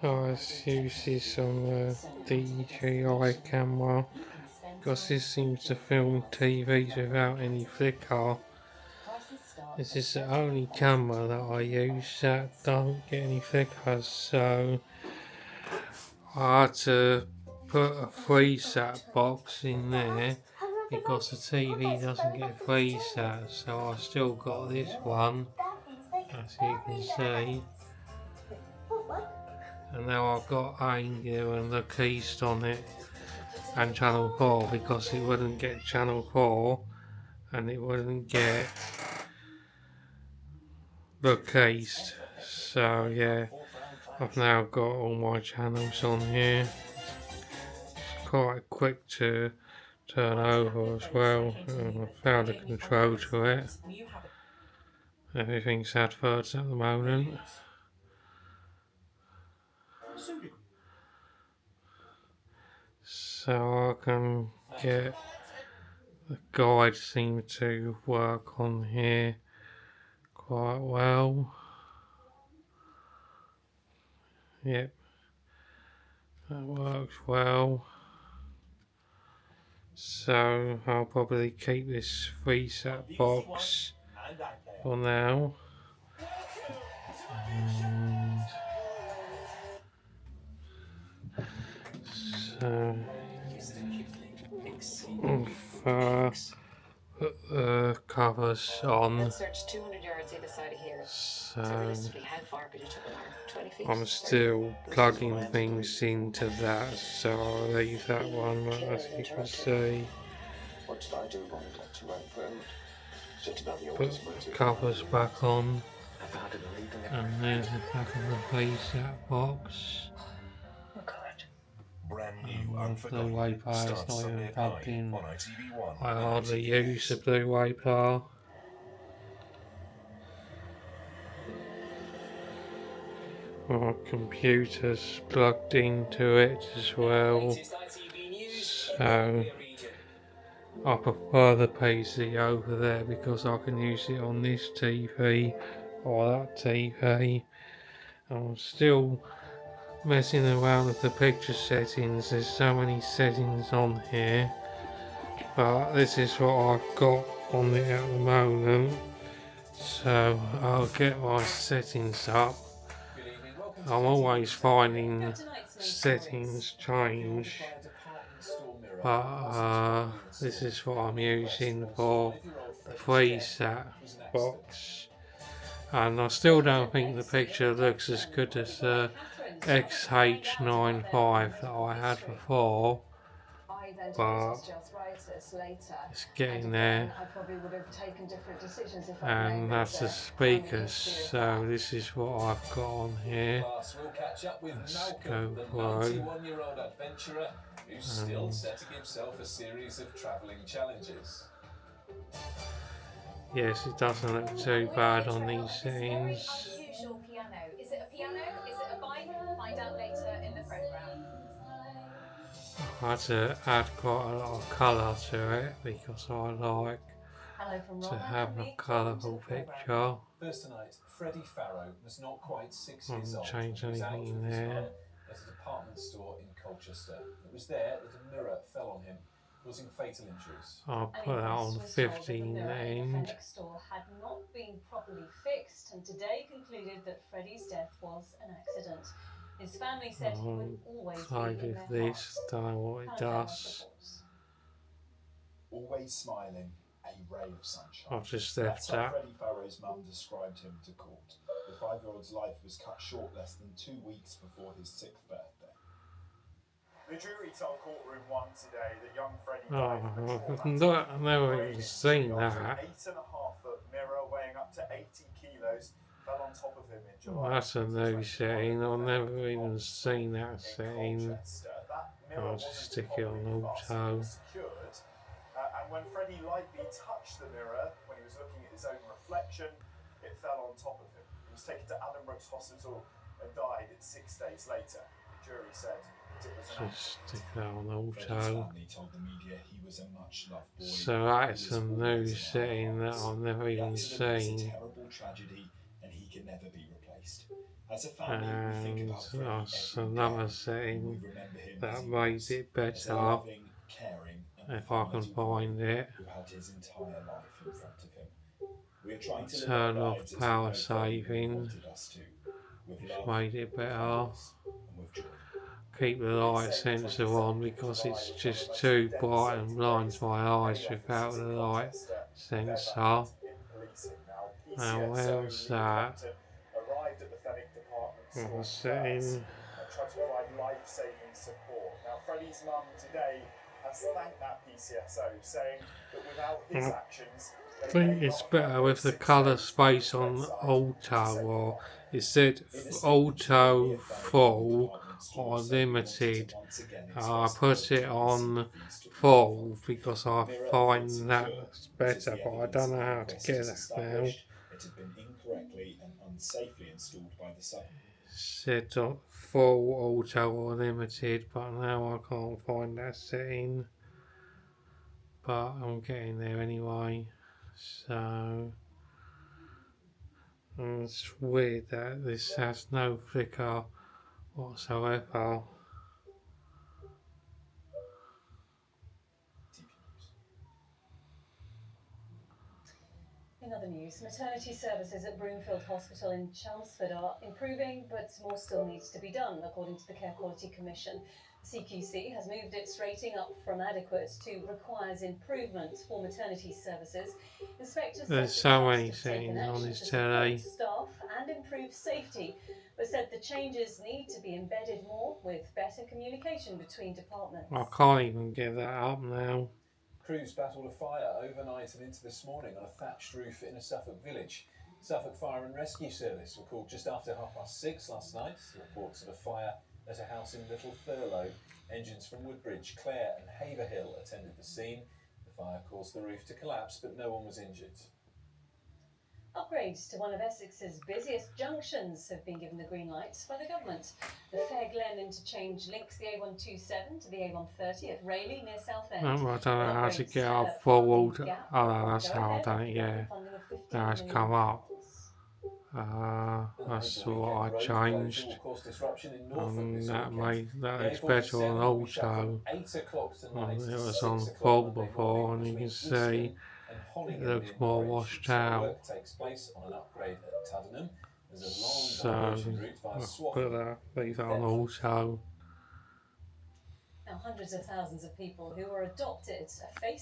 let's use this on the DJI camera because this seems to film TVs without any flicker. This is the only camera that I use that don't get any flickers, so I had to put a freesat box in there because the TV doesn't get freesat, so I still got this one, as you can see. And now I've got Angel and the keys on it and channel 4 because it wouldn't get channel 4 and it wouldn't get the keys. So yeah, I've now got all my channels on here. It's quite quick to turn over as well. I found a control to it. Everything's adverts at the moment. So I can get the guide seem to work on here quite well. Yep, that works well. So I'll probably keep this freesat box for now. And so put the covers on. So I'm still plugging things into that, so I'll leave that one as you can see. Put the covers back on, and there's the back of the VSAT box. The Blu-ray player is not even plugged in. I hardly use the Blu-ray player. My computer's plugged into it as well, so I prefer the PC over there because I can use it on this TV or that TV. I'm still messing around with the picture settings. There's so many settings on here, but this is what I've got on it at the moment. So I'll get my settings up. I'm always finding settings change, but this is what I'm using for the freesat box, and I still don't think the picture looks as good as the XH95 that I had before, but it's getting there. And that's the speakers, so this is what I've got on here. Let's go through. Who's still setting himself a series of travelling challenges. Yes, it doesn't look too bad on these settings. Unusual piano. Is it a piano? Is it a bike? Find out later in the programme. I had to add quite a lot of colour to it because I like to have a colourful picture. First tonight, Freddie Farrow was not quite 6 I years haven't old. changed He was out anything with in his there. mum at a department store in Colchester. It was there that a mirror fell on him, causing fatal injuries. I'll put that on 15 end. Next door had not been properly fixed, and today concluded that Freddie's death was an accident. His family said he would always play be in with their this, hearts. don't know what it does. Always smiling, a ray of sunshine. I've just left That's how that. Freddie Farrow's mum described him to court. The 5-year-old's life was cut short less than 2 weeks before his 6th birthday. The jury told courtroom 1 today that young Freddie Oh, I've never even seen that. An 8.5-foot mirror weighing up to 80 kilos fell on top of him in July. That's a new setting. I've never even seen that setting. I'll just stick it on auto. And when Freddie lightly touched the mirror when he was looking at his own reflection, it fell on top of him. He was taken to Addenbrooke's Hospital and died 6 days later. The jury said that it was an Just stick that on Freddie's auto. family told the media he was a much-loved boy. So that's a new setting that I've never even The accident was a seen. terrible tragedy, and he can never be replaced. replaced. As a family, we think and about Freddie that's every another day, and we setting remember him as that he made was, it as a better loving, caring, and if I fun can little boy find it. who had his entire life in front of him. We are trying to live our Turn off lives as we power know Freddie would have saving, wanted us to, with which love, made it better. kindness, and with joy. Keep the light sensor on because it's just too bright and blinds my eyes without the light sensor. And where was that? Arrived at the Fenwick department I store was first setting. and tried to provide life-saving support. Now, Freddie's mum today has thanked that PCSO, saying that without his actions, I think it's better with the colour space on auto, or it said auto full or limited. I put it on full because I find that's better, but I don't know how to get that now. It had been incorrectly and unsafely installed by the sub. Set full auto or limited, but now I can't find that setting. But I'm getting there anyway, so. And it's weird that this has no flicker whatsoever. In other news, maternity services at Broomfield Hospital in Chelmsford are improving, but more still needs to be done, according to the Care Quality Commission. The CQC has moved its rating up from adequate to requires improvement for maternity services. Inspectors There's said so the many trust have taken settings on action this to support telly. staff and improve safety, but said the changes need to be embedded more with better communication between departments. I can't even get that up now. Crews battled a fire overnight and into this morning on a thatched roof in a Suffolk village. Suffolk Fire and Rescue Service were called just after 6:30 last night. Reports of a fire at a house in Little Thurlow. Engines from Woodbridge, Clare and Haverhill attended the scene. The fire caused the roof to collapse, but no one was injured. Upgrades to one of Essex's busiest junctions have been given the green light by the government. The Fair Glen interchange links the A127 to the A130 at Rayleigh near Southend. I don't know how to get up forward. Oh no, that's how I done it, yeah. Now it's come up. That's what I changed. And that looks better on auto. It was on full before, and you can see it looks more washed out. So I'll put that, leave that on auto. Now, hundreds of thousands of people who were adopted are facing